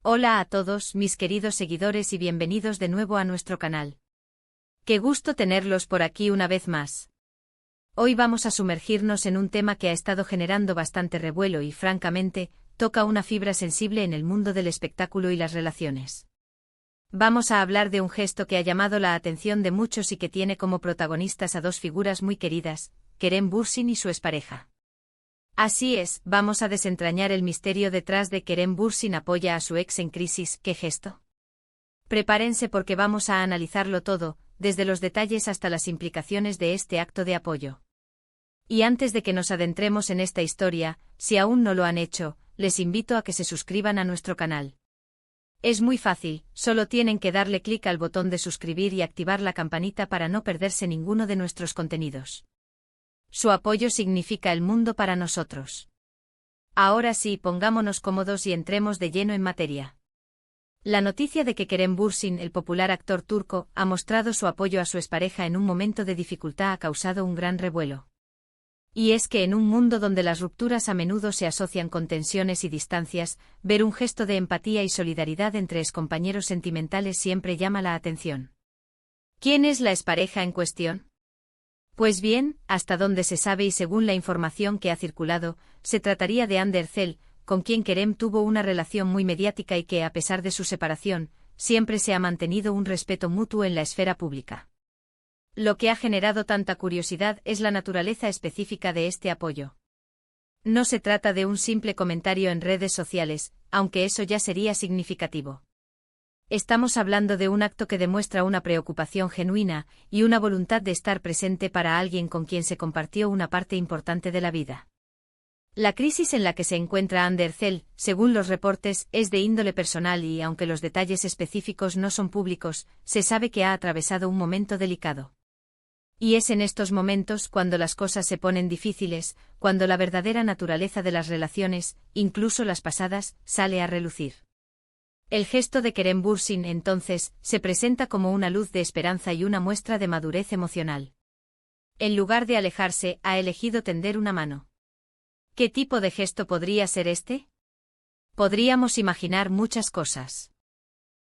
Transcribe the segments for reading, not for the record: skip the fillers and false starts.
Hola a todos, mis queridos seguidores y bienvenidos de nuevo a nuestro canal. Qué gusto tenerlos por aquí una vez más. Hoy vamos a sumergirnos en un tema que ha estado generando bastante revuelo y, francamente, toca una fibra sensible en el mundo del espectáculo y las relaciones. Vamos a hablar de un gesto que ha llamado la atención de muchos y que tiene como protagonistas a dos figuras muy queridas, Kerem Bürsin y su expareja. Así es, vamos a desentrañar el misterio detrás de Kerem Bürsin apoya a su ex en crisis. ¿Qué gesto? Prepárense porque vamos a analizarlo todo, desde los detalles hasta las implicaciones de este acto de apoyo. Y antes de que nos adentremos en esta historia, si aún no lo han hecho, les invito a que se suscriban a nuestro canal. Es muy fácil, solo tienen que darle clic al botón de suscribir y activar la campanita para no perderse ninguno de nuestros contenidos. Su apoyo significa el mundo para nosotros. Ahora sí, pongámonos cómodos y entremos de lleno en materia. La noticia de que Kerem Bürsin, el popular actor turco, ha mostrado su apoyo a su expareja en un momento de dificultad ha causado un gran revuelo. Y es que en un mundo donde las rupturas a menudo se asocian con tensiones y distancias, ver un gesto de empatía y solidaridad entre excompañeros sentimentales siempre llama la atención. ¿Quién es la expareja en cuestión? Pues bien, hasta donde se sabe y según la información que ha circulado, se trataría de Hande Erçel, con quien Kerem tuvo una relación muy mediática y que, a pesar de su separación, siempre se ha mantenido un respeto mutuo en la esfera pública. Lo que ha generado tanta curiosidad es la naturaleza específica de este apoyo. No se trata de un simple comentario en redes sociales, aunque eso ya sería significativo. Estamos hablando de un acto que demuestra una preocupación genuina y una voluntad de estar presente para alguien con quien se compartió una parte importante de la vida. La crisis en la que se encuentra Hande Erçel, según los reportes, es de índole personal y, aunque los detalles específicos no son públicos, se sabe que ha atravesado un momento delicado. Y es en estos momentos cuando las cosas se ponen difíciles, cuando la verdadera naturaleza de las relaciones, incluso las pasadas, sale a relucir. El gesto de Kerem Bürsin, entonces, se presenta como una luz de esperanza y una muestra de madurez emocional. En lugar de alejarse, ha elegido tender una mano. ¿Qué tipo de gesto podría ser este? Podríamos imaginar muchas cosas.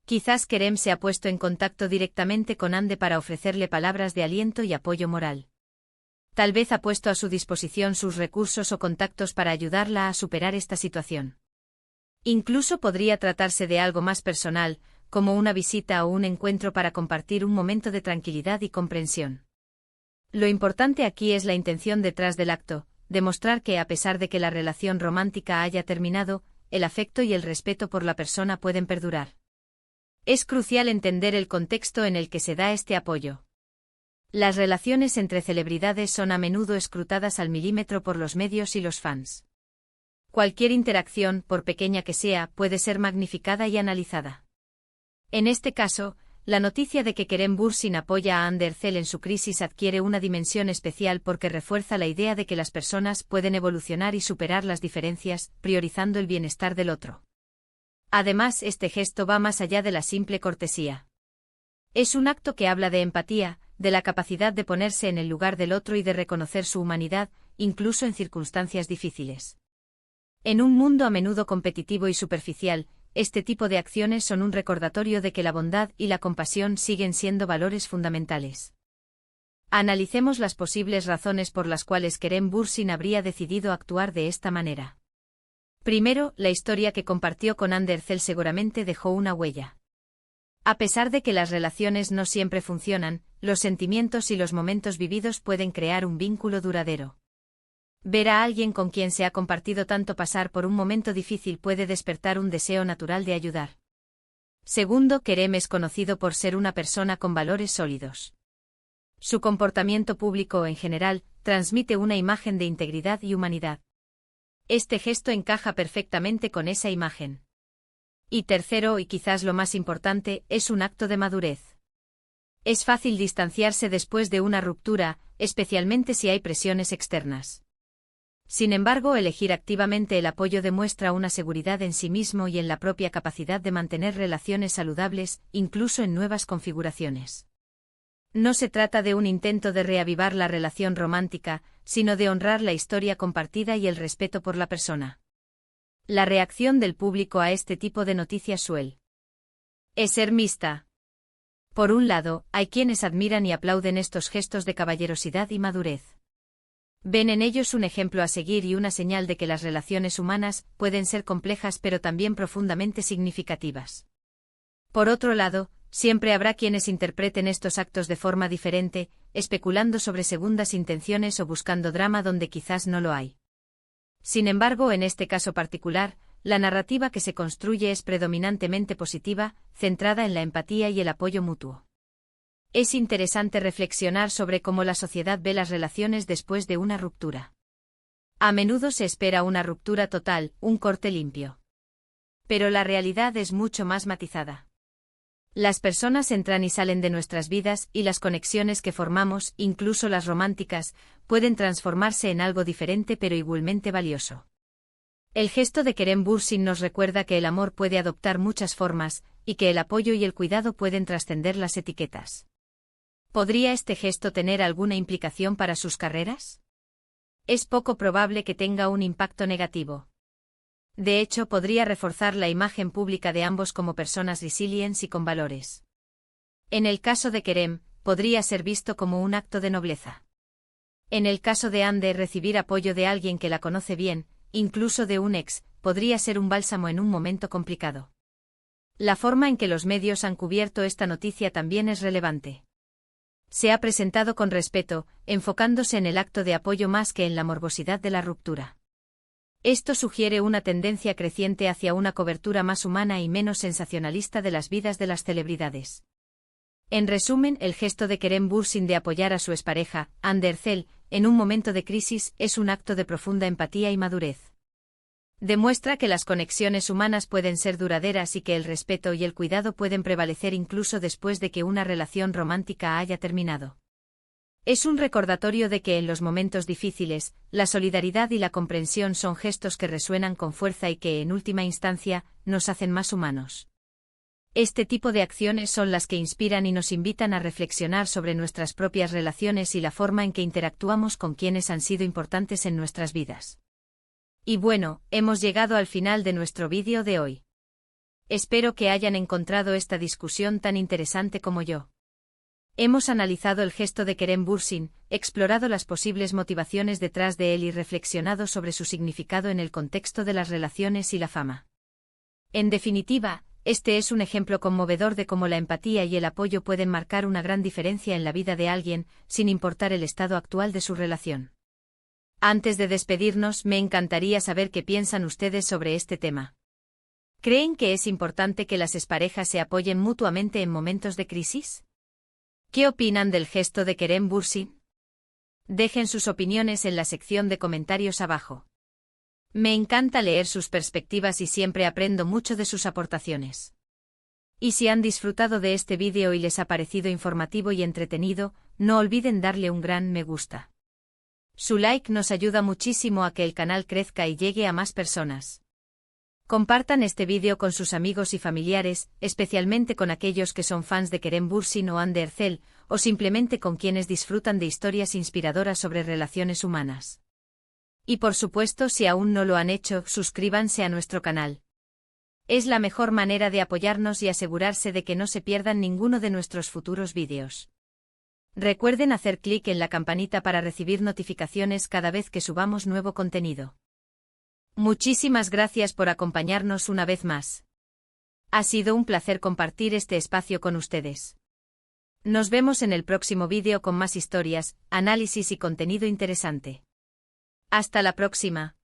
Quizás Kerem se ha puesto en contacto directamente con Hande para ofrecerle palabras de aliento y apoyo moral. Tal vez ha puesto a su disposición sus recursos o contactos para ayudarla a superar esta situación. Incluso podría tratarse de algo más personal, como una visita o un encuentro para compartir un momento de tranquilidad y comprensión. Lo importante aquí es la intención detrás del acto, demostrar que a pesar de que la relación romántica haya terminado, el afecto y el respeto por la persona pueden perdurar. Es crucial entender el contexto en el que se da este apoyo. Las relaciones entre celebridades son a menudo escrutadas al milímetro por los medios y los fans. Cualquier interacción, por pequeña que sea, puede ser magnificada y analizada. En este caso, la noticia de que Kerem Bürsin apoya a Hande Erçel en su crisis adquiere una dimensión especial porque refuerza la idea de que las personas pueden evolucionar y superar las diferencias, priorizando el bienestar del otro. Además, este gesto va más allá de la simple cortesía. Es un acto que habla de empatía, de la capacidad de ponerse en el lugar del otro y de reconocer su humanidad, incluso en circunstancias difíciles. En un mundo a menudo competitivo y superficial, este tipo de acciones son un recordatorio de que la bondad y la compasión siguen siendo valores fundamentales. Analicemos las posibles razones por las cuales Kerem Bürsin habría decidido actuar de esta manera. Primero, la historia que compartió con Hande Erçel seguramente dejó una huella. A pesar de que las relaciones no siempre funcionan, los sentimientos y los momentos vividos pueden crear un vínculo duradero. Ver a alguien con quien se ha compartido tanto pasar por un momento difícil puede despertar un deseo natural de ayudar. Segundo, Kerem es conocido por ser una persona con valores sólidos. Su comportamiento público en general transmite una imagen de integridad y humanidad. Este gesto encaja perfectamente con esa imagen. Y tercero, y quizás lo más importante, es un acto de madurez. Es fácil distanciarse después de una ruptura, especialmente si hay presiones externas. Sin embargo, elegir activamente el apoyo demuestra una seguridad en sí mismo y en la propia capacidad de mantener relaciones saludables, incluso en nuevas configuraciones. No se trata de un intento de reavivar la relación romántica, sino de honrar la historia compartida y el respeto por la persona. La reacción del público a este tipo de noticias suele ser mixta. Por un lado, hay quienes admiran y aplauden estos gestos de caballerosidad y madurez. Ven en ellos un ejemplo a seguir y una señal de que las relaciones humanas pueden ser complejas pero también profundamente significativas. Por otro lado, siempre habrá quienes interpreten estos actos de forma diferente, especulando sobre segundas intenciones o buscando drama donde quizás no lo hay. Sin embargo, en este caso particular, la narrativa que se construye es predominantemente positiva, centrada en la empatía y el apoyo mutuo. Es interesante reflexionar sobre cómo la sociedad ve las relaciones después de una ruptura. A menudo se espera una ruptura total, un corte limpio. Pero la realidad es mucho más matizada. Las personas entran y salen de nuestras vidas y las conexiones que formamos, incluso las románticas, pueden transformarse en algo diferente pero igualmente valioso. El gesto de Kerem Bürsin nos recuerda que el amor puede adoptar muchas formas, y que el apoyo y el cuidado pueden trascender las etiquetas. ¿Podría este gesto tener alguna implicación para sus carreras? Es poco probable que tenga un impacto negativo. De hecho, podría reforzar la imagen pública de ambos como personas resilientes y con valores. En el caso de Kerem, podría ser visto como un acto de nobleza. En el caso de Ander, recibir apoyo de alguien que la conoce bien, incluso de un ex, podría ser un bálsamo en un momento complicado. La forma en que los medios han cubierto esta noticia también es relevante. Se ha presentado con respeto, enfocándose en el acto de apoyo más que en la morbosidad de la ruptura. Esto sugiere una tendencia creciente hacia una cobertura más humana y menos sensacionalista de las vidas de las celebridades. En resumen, el gesto de Kerem Bürsin de apoyar a su expareja, Hande Erçel, en un momento de crisis, es un acto de profunda empatía y madurez. Demuestra que las conexiones humanas pueden ser duraderas y que el respeto y el cuidado pueden prevalecer incluso después de que una relación romántica haya terminado. Es un recordatorio de que en los momentos difíciles, la solidaridad y la comprensión son gestos que resuenan con fuerza y que, en última instancia, nos hacen más humanos. Este tipo de acciones son las que inspiran y nos invitan a reflexionar sobre nuestras propias relaciones y la forma en que interactuamos con quienes han sido importantes en nuestras vidas. Y bueno, hemos llegado al final de nuestro vídeo de hoy. Espero que hayan encontrado esta discusión tan interesante como yo. Hemos analizado el gesto de Kerem Bürsin, explorado las posibles motivaciones detrás de él y reflexionado sobre su significado en el contexto de las relaciones y la fama. En definitiva, este es un ejemplo conmovedor de cómo la empatía y el apoyo pueden marcar una gran diferencia en la vida de alguien, sin importar el estado actual de su relación. Antes de despedirnos, me encantaría saber qué piensan ustedes sobre este tema. ¿Creen que es importante que las exparejas se apoyen mutuamente en momentos de crisis? ¿Qué opinan del gesto de Kerem Bürsin? Dejen sus opiniones en la sección de comentarios abajo. Me encanta leer sus perspectivas y siempre aprendo mucho de sus aportaciones. Y si han disfrutado de este vídeo y les ha parecido informativo y entretenido, no olviden darle un gran me gusta. Su like nos ayuda muchísimo a que el canal crezca y llegue a más personas. Compartan este vídeo con sus amigos y familiares, especialmente con aquellos que son fans de Kerem Bürsin o Hande Erçel, o simplemente con quienes disfrutan de historias inspiradoras sobre relaciones humanas. Y por supuesto, si aún no lo han hecho, suscríbanse a nuestro canal. Es la mejor manera de apoyarnos y asegurarse de que no se pierdan ninguno de nuestros futuros vídeos. Recuerden hacer clic en la campanita para recibir notificaciones cada vez que subamos nuevo contenido. Muchísimas gracias por acompañarnos una vez más. Ha sido un placer compartir este espacio con ustedes. Nos vemos en el próximo vídeo con más historias, análisis y contenido interesante. Hasta la próxima.